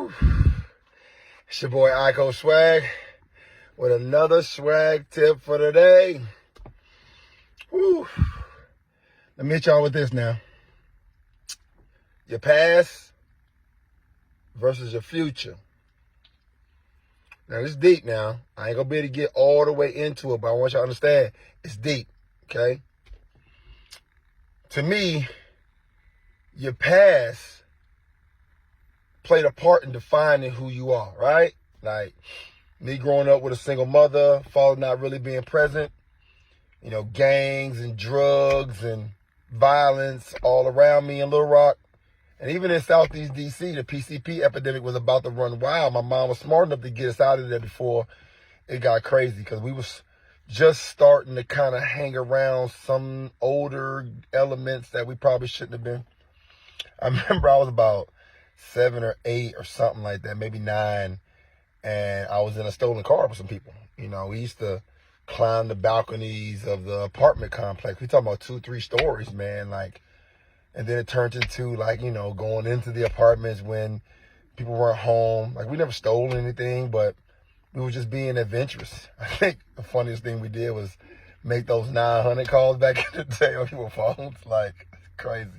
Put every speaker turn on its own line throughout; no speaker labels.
Woo. It's your boy Iko Swag with another swag tip for today. Woo. Let me hit y'all with this now. Your past versus your future. Now, this is deep now. I ain't gonna be able to get all the way into it, but I want y'all to understand it's deep, okay? To me, your past played a part in defining who you are, right? Like me growing up with a single mother, father not really being present, gangs and drugs and violence all around me in Little Rock. And even in Southeast DC, the PCP epidemic was about to run wild. My mom was smart enough to get us out of there before it got crazy, because we was just starting to kind of hang around some older elements that we probably shouldn't have been. I remember I was about 7 or 8 or something like that, maybe 9, and I was in a stolen car with some people. We used to climb the balconies of the apartment complex. We talking about 2-3 stories, man, and then it turned into going into the apartments when people weren't home. We never stole anything, but we were just being adventurous. I think the funniest thing we did was make those 900 calls back in the day on people's phones. Crazy.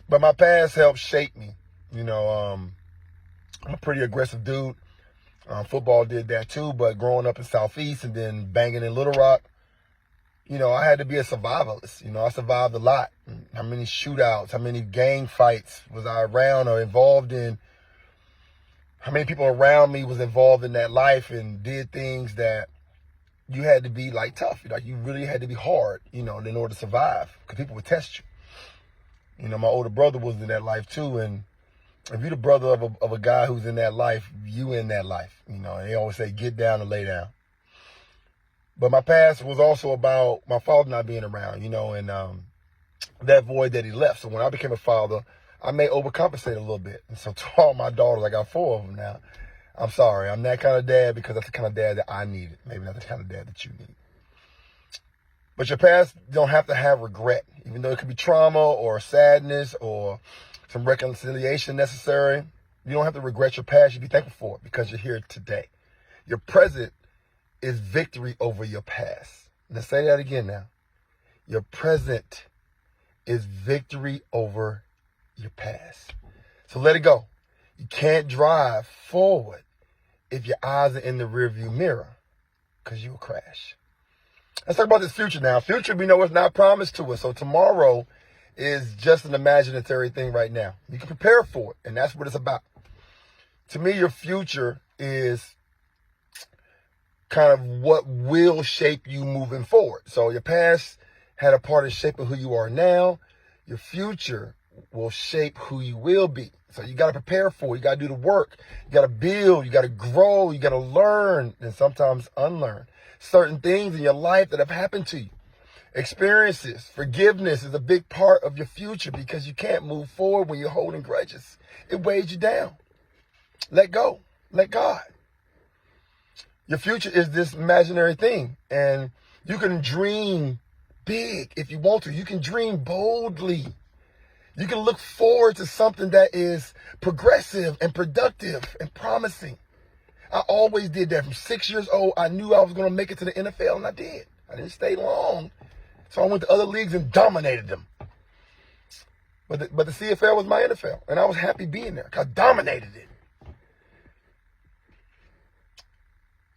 But my past helped shape me. I'm a pretty aggressive dude. Football did that too, but growing up in Southeast and then banging in Little Rock, I had to be a survivalist. I survived a lot. How many shootouts, how many gang fights was I around or involved in? How many people around me was involved in that life and did things that you had to be tough. You really had to be hard, in order to survive, because people would test you. My older brother was in that life too, and if you're the brother of a guy who's in that life, you in that life. They always say get down and lay down. But my past was also about my father not being around, and that void that he left. So when I became a father, I may overcompensate a little bit. And so to all my daughters, I got 4 of them now. I'm sorry, I'm that kind of dad because that's the kind of dad that I needed. Maybe not the kind of dad that you need. But your past don't have to have regret, even though it could be trauma or sadness or some reconciliation necessary. You don't have to regret your past. You be thankful for it because you're here today. Your present is victory over your past. Let's say that again now. Your present is victory over your past. So let it go. You can't drive forward if your eyes are in the rearview mirror, because you will crash. Let's talk about this future now. Future, we know, is not promised to us. So tomorrow is just an imaginary thing right now. You can prepare for it, and that's what it's about. To me, your future is kind of what will shape you moving forward. So your past had a part in shaping who you are now. Your future will shape who you will be. So you got to prepare for it. You got to do the work. You got to build. You got to grow. You got to learn and sometimes unlearn certain things in your life that have happened to you. Experiences, forgiveness is a big part of your future, because you can't move forward when you're holding grudges. It weighs you down. Let go. Let God. Your future is this imaginary thing, and you can dream big if you want to. You can dream boldly. You can look forward to something that is progressive and productive and promising. I always did that. From 6 years old, I knew I was going to make it to the NFL, and I did. I didn't stay long. So I went to other leagues and dominated them. But the CFL was my NFL, and I was happy being there because I dominated it.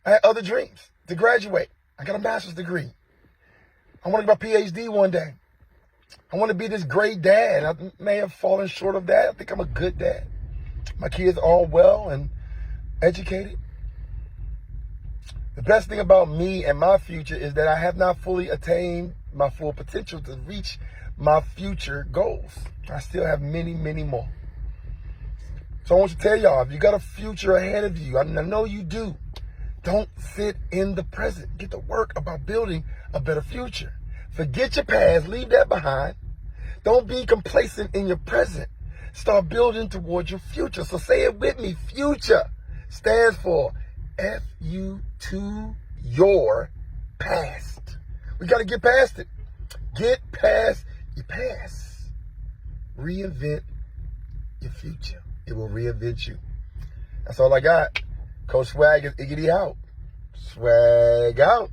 I had other dreams to graduate. I got a master's degree. I want to get my PhD one day. I want to be this great dad. I may have fallen short of that. I think I'm a good dad. My kids are all well and educated. The best thing about me and my future is that I have not fully attained my full potential to reach my future goals. I still have many, many more. So I want to tell y'all, if you got a future ahead of you, I know you do, don't sit in the present. Get to work about building a better future. Forget your past. Leave that behind. Don't be complacent in your present. Start building towards your future. So say it with me. Future stands for F-U-2, your past. We got to get past it. Get past your past. Reinvent your future. It will reinvent you. That's all I got. Coach Swag is Iggity out. Swag out.